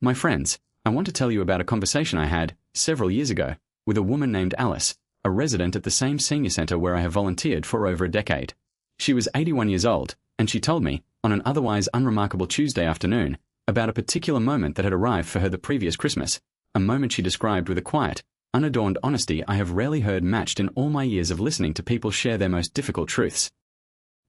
My friends, I want to tell you about a conversation I had, several years ago, with a woman named Alice, a resident at the same senior center where I have volunteered for over a decade. She was 81 years old, and she told me, on an otherwise unremarkable Tuesday afternoon, about a particular moment that had arrived for her the previous Christmas, a moment she described with a quiet, unadorned honesty I have rarely heard matched in all my years of listening to people share their most difficult truths.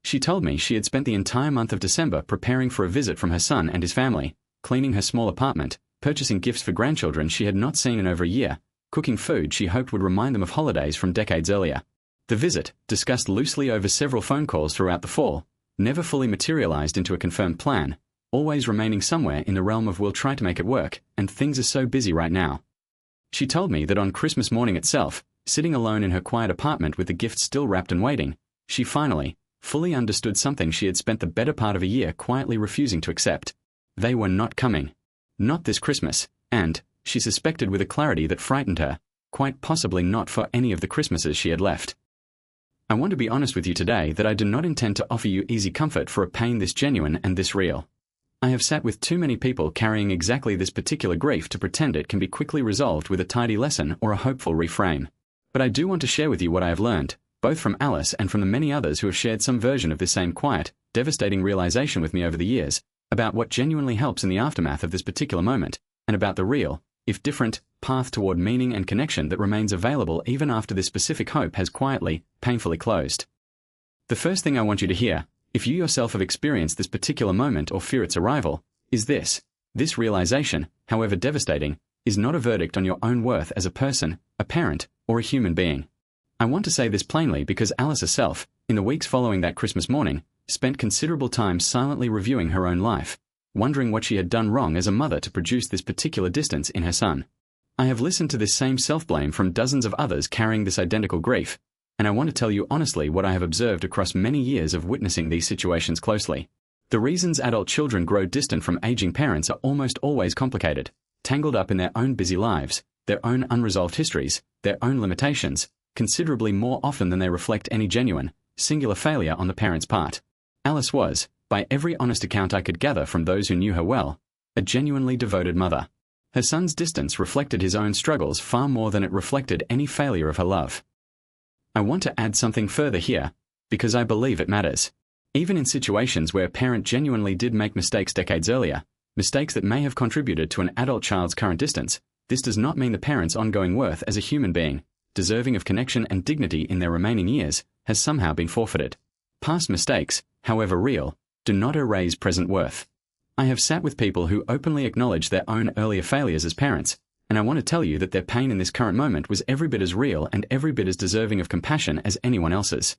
She told me she had spent the entire month of December preparing for a visit from her son and his family, cleaning her small apartment, purchasing gifts for grandchildren she had not seen in over a year, cooking food she hoped would remind them of holidays from decades earlier. The visit, discussed loosely over several phone calls throughout the fall, never fully materialized into a confirmed plan, always remaining somewhere in the realm of we'll try to make it work, and things are so busy right now. She told me that on Christmas morning itself, sitting alone in her quiet apartment with the gifts still wrapped and waiting, she finally, fully understood something she had spent the better part of a year quietly refusing to accept. They were not coming. Not this Christmas, and, she suspected with a clarity that frightened her, quite possibly not for any of the Christmases she had left. I want to be honest with you today that I do not intend to offer you easy comfort for a pain this genuine and this real. I have sat with too many people carrying exactly this particular grief to pretend it can be quickly resolved with a tidy lesson or a hopeful reframe. But I do want to share with you what I have learned, both from Alice and from the many others who have shared some version of this same quiet, devastating realization with me over the years, about what genuinely helps in the aftermath of this particular moment, and about the real, if different, path toward meaning and connection that remains available even after this specific hope has quietly, painfully closed. The first thing I want you to hear, if you yourself have experienced this particular moment or fear its arrival, is this. This realization, however devastating, is not a verdict on your own worth as a person, a parent, or a human being. I want to say this plainly because Alice herself, in the weeks following that Christmas morning, spent considerable time silently reviewing her own life, wondering what she had done wrong as a mother to produce this particular distance in her son. I have listened to this same self-blame from dozens of others carrying this identical grief, and I want to tell you honestly what I have observed across many years of witnessing these situations closely. The reasons adult children grow distant from aging parents are almost always complicated, tangled up in their own busy lives, their own unresolved histories, their own limitations, considerably more often than they reflect any genuine, singular failure on the parent's part. Alice was, by every honest account I could gather from those who knew her well, a genuinely devoted mother. Her son's distance reflected his own struggles far more than it reflected any failure of her love. I want to add something further here, because I believe it matters. Even in situations where a parent genuinely did make mistakes decades earlier, mistakes that may have contributed to an adult child's current distance, this does not mean the parent's ongoing worth as a human being, deserving of connection and dignity in their remaining years, has somehow been forfeited. Past mistakes, however real, do not erase present worth. I have sat with people who openly acknowledge their own earlier failures as parents, and I want to tell you that their pain in this current moment was every bit as real and every bit as deserving of compassion as anyone else's.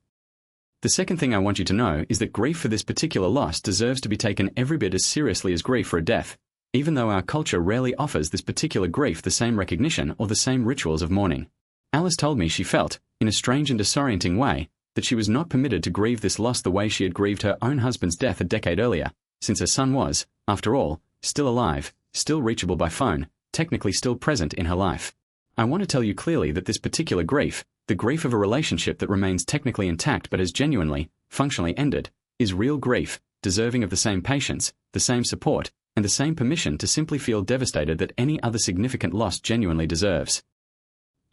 The second thing I want you to know is that grief for this particular loss deserves to be taken every bit as seriously as grief for a death, even though our culture rarely offers this particular grief the same recognition or the same rituals of mourning. Alice told me she felt, in a strange and disorienting way, that she was not permitted to grieve this loss the way she had grieved her own husband's death a decade earlier, since her son was, after all, still alive, still reachable by phone, technically still present in her life. I want to tell you clearly that this particular grief, the grief of a relationship that remains technically intact but has genuinely, functionally ended, is real grief, deserving of the same patience, the same support, and the same permission to simply feel devastated that any other significant loss genuinely deserves.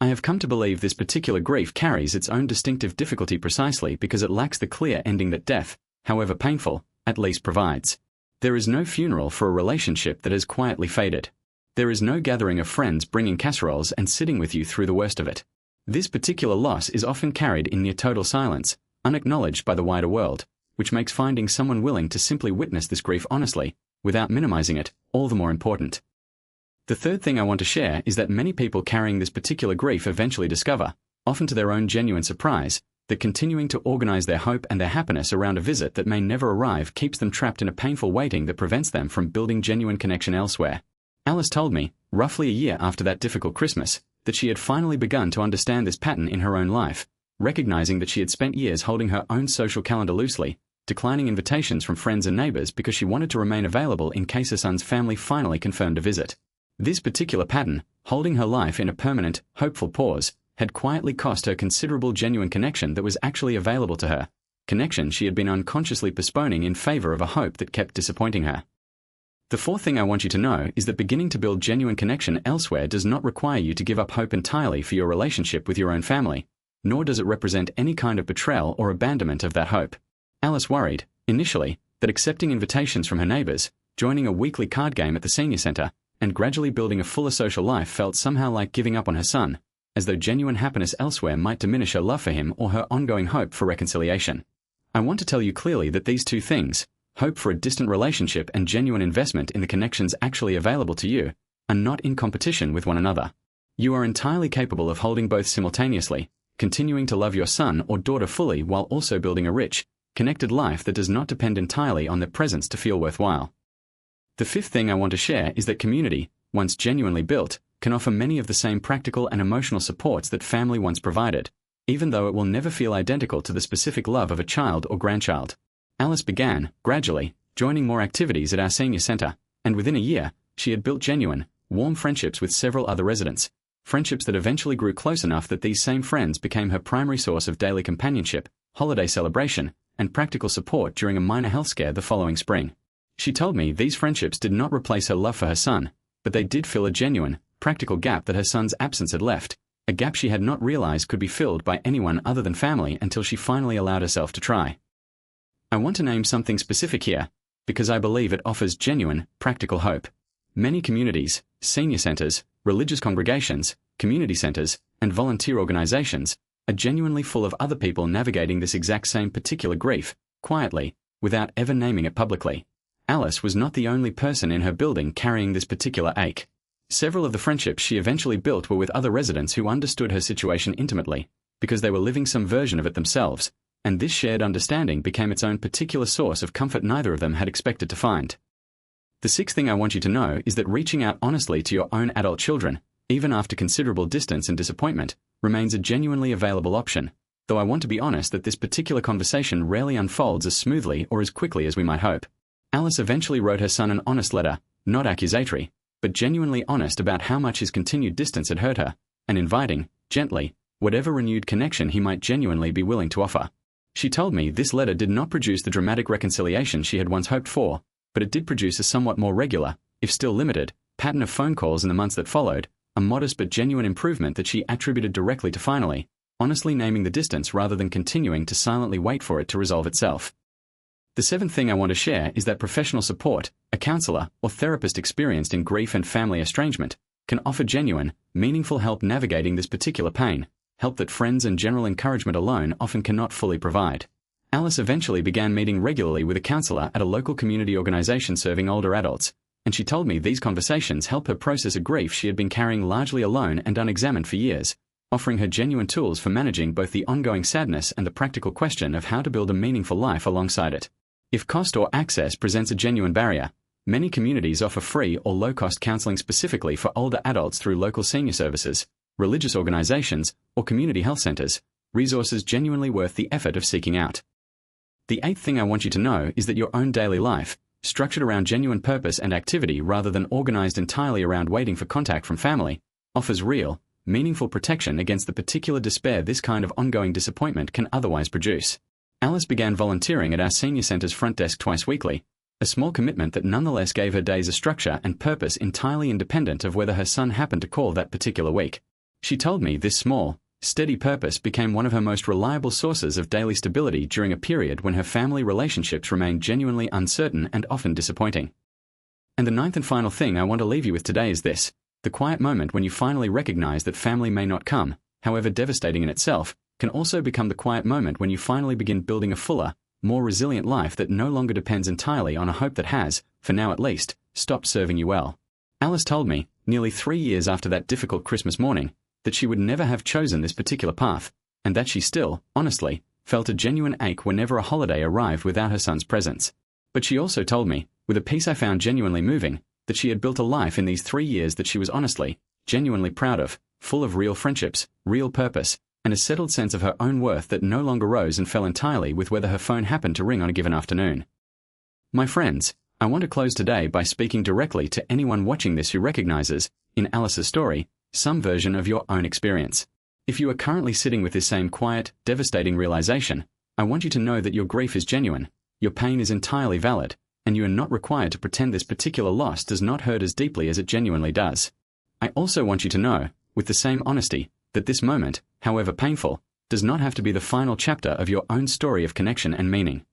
I have come to believe this particular grief carries its own distinctive difficulty precisely because it lacks the clear ending that death, however painful, at least provides. There is no funeral for a relationship that has quietly faded. There is no gathering of friends bringing casseroles and sitting with you through the worst of it. This particular loss is often carried in near total silence, unacknowledged by the wider world, which makes finding someone willing to simply witness this grief honestly, without minimizing it, all the more important. The third thing I want to share is that many people carrying this particular grief eventually discover, often to their own genuine surprise, that continuing to organize their hope and their happiness around a visit that may never arrive keeps them trapped in a painful waiting that prevents them from building genuine connection elsewhere. Alice told me, roughly a year after that difficult Christmas, that she had finally begun to understand this pattern in her own life, recognizing that she had spent years holding her own social calendar loosely, declining invitations from friends and neighbors because she wanted to remain available in case her son's family finally confirmed a visit. This particular pattern, holding her life in a permanent, hopeful pause, had quietly cost her considerable genuine connection that was actually available to her, connection she had been unconsciously postponing in favor of a hope that kept disappointing her. The fourth thing I want you to know is that beginning to build genuine connection elsewhere does not require you to give up hope entirely for your relationship with your own family, nor does it represent any kind of betrayal or abandonment of that hope. Alice worried, initially, that accepting invitations from her neighbors, joining a weekly card game at the senior center, and gradually building a fuller social life felt somehow like giving up on her son, as though genuine happiness elsewhere might diminish her love for him or her ongoing hope for reconciliation. I want to tell you clearly that these two things, hope for a distant relationship and genuine investment in the connections actually available to you, are not in competition with one another. You are entirely capable of holding both simultaneously, continuing to love your son or daughter fully while also building a rich, connected life that does not depend entirely on their presence to feel worthwhile. The fifth thing I want to share is that community, once genuinely built, can offer many of the same practical and emotional supports that family once provided, even though it will never feel identical to the specific love of a child or grandchild. Alice began, gradually, joining more activities at our senior center, and within a year, she had built genuine, warm friendships with several other residents, friendships that eventually grew close enough that these same friends became her primary source of daily companionship, holiday celebration, and practical support during a minor health scare the following spring. She told me these friendships did not replace her love for her son, but they did fill a genuine, practical gap that her son's absence had left, a gap she had not realized could be filled by anyone other than family until she finally allowed herself to try. I want to name something specific here, because I believe it offers genuine, practical hope. Many communities, senior centers, religious congregations, community centers, and volunteer organizations are genuinely full of other people navigating this exact same particular grief, quietly, without ever naming it publicly. Alice was not the only person in her building carrying this particular ache. Several of the friendships she eventually built were with other residents who understood her situation intimately, because they were living some version of it themselves, and this shared understanding became its own particular source of comfort neither of them had expected to find. The sixth thing I want you to know is that reaching out honestly to your own adult children, even after considerable distance and disappointment, remains a genuinely available option, though I want to be honest that this particular conversation rarely unfolds as smoothly or as quickly as we might hope. Alice eventually wrote her son an honest letter, not accusatory, but genuinely honest about how much his continued distance had hurt her, and inviting, gently, whatever renewed connection he might genuinely be willing to offer. She told me this letter did not produce the dramatic reconciliation she had once hoped for, but it did produce a somewhat more regular, if still limited, pattern of phone calls in the months that followed, a modest but genuine improvement that she attributed directly to finally, honestly naming the distance rather than continuing to silently wait for it to resolve itself. The seventh thing I want to share is that professional support, a counselor or therapist experienced in grief and family estrangement, can offer genuine, meaningful help navigating this particular pain, help that friends and general encouragement alone often cannot fully provide. Alice eventually began meeting regularly with a counselor at a local community organization serving older adults, and she told me these conversations helped her process a grief she had been carrying largely alone and unexamined for years, offering her genuine tools for managing both the ongoing sadness and the practical question of how to build a meaningful life alongside it. If cost or access presents a genuine barrier, many communities offer free or low-cost counseling specifically for older adults through local senior services, religious organizations, or community health centers, resources genuinely worth the effort of seeking out. The eighth thing I want you to know is that your own daily life, structured around genuine purpose and activity rather than organized entirely around waiting for contact from family, offers real, meaningful protection against the particular despair this kind of ongoing disappointment can otherwise produce. Alice began volunteering at our senior center's front desk twice weekly, a small commitment that nonetheless gave her days a structure and purpose entirely independent of whether her son happened to call that particular week. She told me this small, steady purpose became one of her most reliable sources of daily stability during a period when her family relationships remained genuinely uncertain and often disappointing. And the ninth and final thing I want to leave you with today is this: the quiet moment when you finally recognize that family may not come, however devastating in itself, can also become the quiet moment when you finally begin building a fuller, more resilient life that no longer depends entirely on a hope that has, for now at least, stopped serving you well. Alice told me, nearly 3 years after that difficult Christmas morning, that she would never have chosen this particular path, and that she still, honestly, felt a genuine ache whenever a holiday arrived without her son's presence. But she also told me, with a piece I found genuinely moving, that she had built a life in these 3 years that she was honestly, genuinely proud of, full of real friendships, real purpose, and a settled sense of her own worth that no longer rose and fell entirely with whether her phone happened to ring on a given afternoon. My friends, I want to close today by speaking directly to anyone watching this who recognizes, in Alice's story, some version of your own experience. If you are currently sitting with this same quiet, devastating realization, I want you to know that your grief is genuine, your pain is entirely valid, and you are not required to pretend this particular loss does not hurt as deeply as it genuinely does. I also want you to know, with the same honesty, that this moment, however painful, does not have to be the final chapter of your own story of connection and meaning.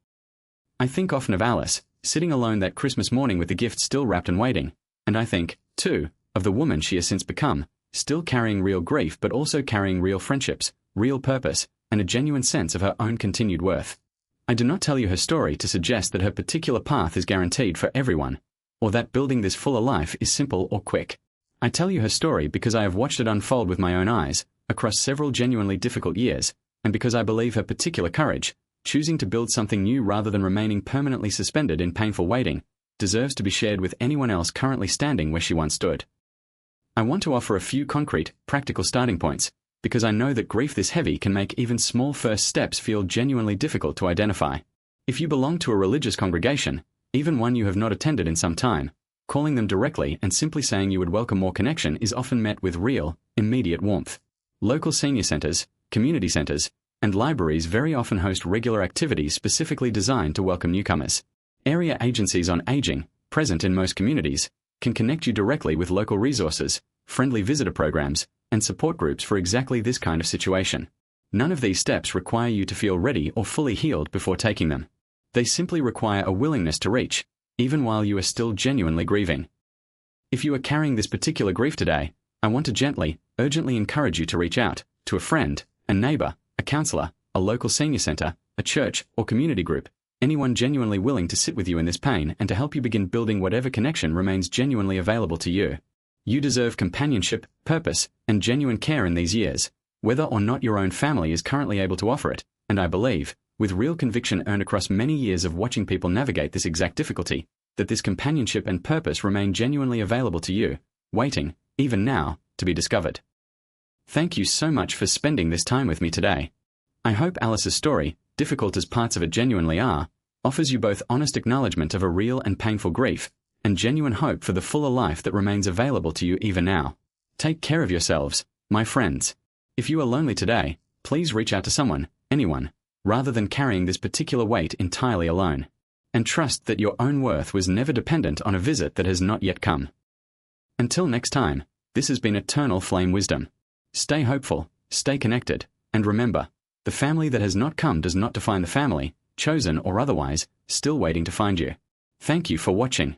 I think often of Alice, sitting alone that Christmas morning with the gift still wrapped and waiting, and I think, too, of the woman she has since become, still carrying real grief but also carrying real friendships, real purpose, and a genuine sense of her own continued worth. I do not tell you her story to suggest that her particular path is guaranteed for everyone, or that building this fuller life is simple or quick. I tell you her story because I have watched it unfold with my own eyes, across several genuinely difficult years, and because I believe her particular courage, choosing to build something new rather than remaining permanently suspended in painful waiting, deserves to be shared with anyone else currently standing where she once stood. I want to offer a few concrete, practical starting points, because I know that grief this heavy can make even small first steps feel genuinely difficult to identify. If you belong to a religious congregation, even one you have not attended in some time, calling them directly and simply saying you would welcome more connection is often met with real, immediate warmth. Local senior centers, community centers, and libraries very often host regular activities specifically designed to welcome newcomers. Area agencies on aging, present in most communities, can connect you directly with local resources, friendly visitor programs, and support groups for exactly this kind of situation. None of these steps require you to feel ready or fully healed before taking them. They simply require a willingness to reach, even while you are still genuinely grieving. If you are carrying this particular grief today, I want to gently, urgently encourage you to reach out to a friend, a neighbor, a counselor, a local senior center, a church or community group, anyone genuinely willing to sit with you in this pain and to help you begin building whatever connection remains genuinely available to you. You deserve companionship, purpose, and genuine care in these years, whether or not your own family is currently able to offer it, and I believe, with real conviction earned across many years of watching people navigate this exact difficulty, that this companionship and purpose remain genuinely available to you, waiting, even now, to be discovered. Thank you so much for spending this time with me today. I hope Alice's story, difficult as parts of it genuinely are, offers you both honest acknowledgement of a real and painful grief, and genuine hope for the fuller life that remains available to you even now. Take care of yourselves, my friends. If you are lonely today, please reach out to someone, anyone, rather than carrying this particular weight entirely alone. And trust that your own worth was never dependent on a visit that has not yet come. Until next time, this has been Eternal Flame Wisdom. Stay hopeful, stay connected, and remember, the family that has not come does not define the family, chosen or otherwise, still waiting to find you. Thank you for watching.